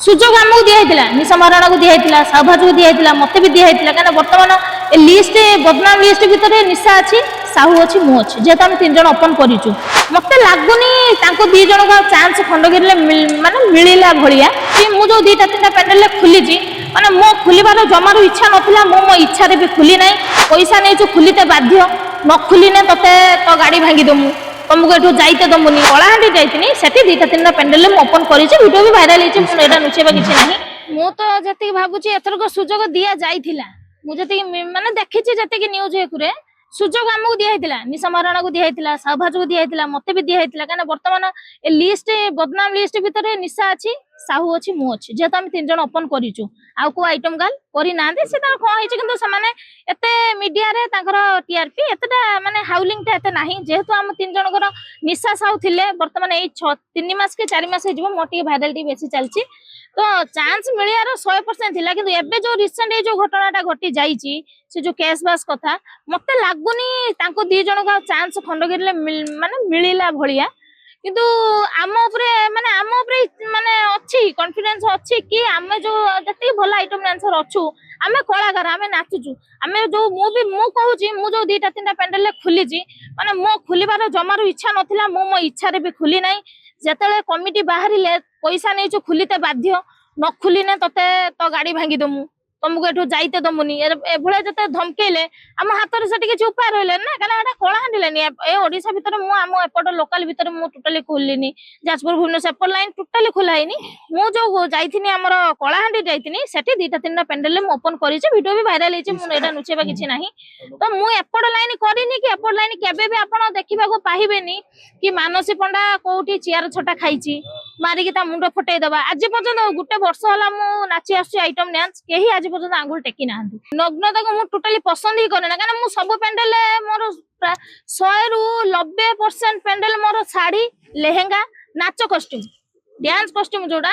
सुजोग आमको दिखाई निशा महाराणा को दिखाई सौभाज को दिखाई मत भी दिखाई कहीं बर्तमान लिस्ट बदनाम लिस्ट भितर निशा अच्छी साहू अच्छी मु अच्छी जेहेतु आम तीन जन ओपन करूँ मत लगुनि दी जन का चांस खंडगिरी माने मिलला भाया कि मुझे दुईटा तीन पेंडेल खुली माने मो खुलबार जमार इच्छा नाला मो इच्छा भी खुली ना पैसा नहीं खुलीते बाध्य न खुलीने ते तो गाड़ी भांगी दमु तुमको एठू जाइते दमुनी कलाहांडी जाइतिनी सेठी दुईटा तीन पेंडेल ओपन करिछि वीडियो भी वायरल होइछि मु एटा नुचेबा किछि नाही मु तो जति भाबुछि एथरको सुजोग दिया जाइथिला मु जति माने देखिछि जति कि न्यूज हेकुरे सुजोग आमको दिखाई निशा महाराणा को दिखाई सौभाज को दिखाई मत भी दिखाई कहीं बर्तमान लिस्ट बदनाम लिस्ट भितर निशा अच्छी साहू अच्छी मु अच्छी जेहेतु आम तीन जन ओपन करूँ आउ को आइटम गाल करना से कौन एते मीडिया रे टीआरपी एतटा माने हाउलिंग टा एते नाही जेहेतु आम तीन जनकर निशा साहू थिले बर्तमान ए 3 मास के 4 मास हो मोटे भाइराल टी बेसी चलची तो चांस मिलियार 100% थिला किंतु एबे जो रिसेंट जो घटनाटा घटी जाइछि से जो केस बास कथा मते लागुनी तांको दी जन का चांस खंडगिरी माने मिलिला भलिया किंतु आम माने अच्छी कॉन्फिडेंस अच्छी कि आम जो जति भल आइटम डांसर अच्छू आम कलाकार आम नाचुचु आम जो मु कहूँ मु जो दुईटा तीन पेंडेल खुली माने मो खुलबार जमार इच्छा नाला मो इच्छा भी खुली ना जिते कमिटी बाहर पैसा नहीं खुलीते बाध्य न खुलीने ते तो गाड़ी भांगी दमु तुमको एठू जाइते दमुनी एभले जते धमकेले आम हाथ से किसी उपाय रही ना कहीं कलाहांडी लेनी ए ओडिशा भितर मु आम एपट लोकल भितर मु टोटाली खोलिनी जाजपुर भुवनेश्वर एपट लाइन टोटाली खोलाइनी मु जो जाइथिनी हमर कलाहांडी जाइथिनी सेठी दुईटा तीन पेंडेल मु ओपन करिछि वीडियो भी वायरल होइछि मु एटा नुचेबा किछि नाही तो मु एपट लाइन करिनी कि एपट लाइन केबे भी आपण देखिबा को पाहिबेनी कि मानसी पंडा कोठी चेयर छटा खाइछि मारिकी ता मुंड फटै दबा आज पर्यंत गुटे वर्ष होला मु नाची आसी आइटम डांस केही आज पर्यंत आंगुल टेकी ना नग्नता को टोटाली पसंद ही करे ना कहीं सब पेंडेल मोर 100 रु 90% पेंडेल मोर शाढ़ी लेहेंगा नाच कॉस्ट्यूम डांस कॉस्ट्यूम जोड़ा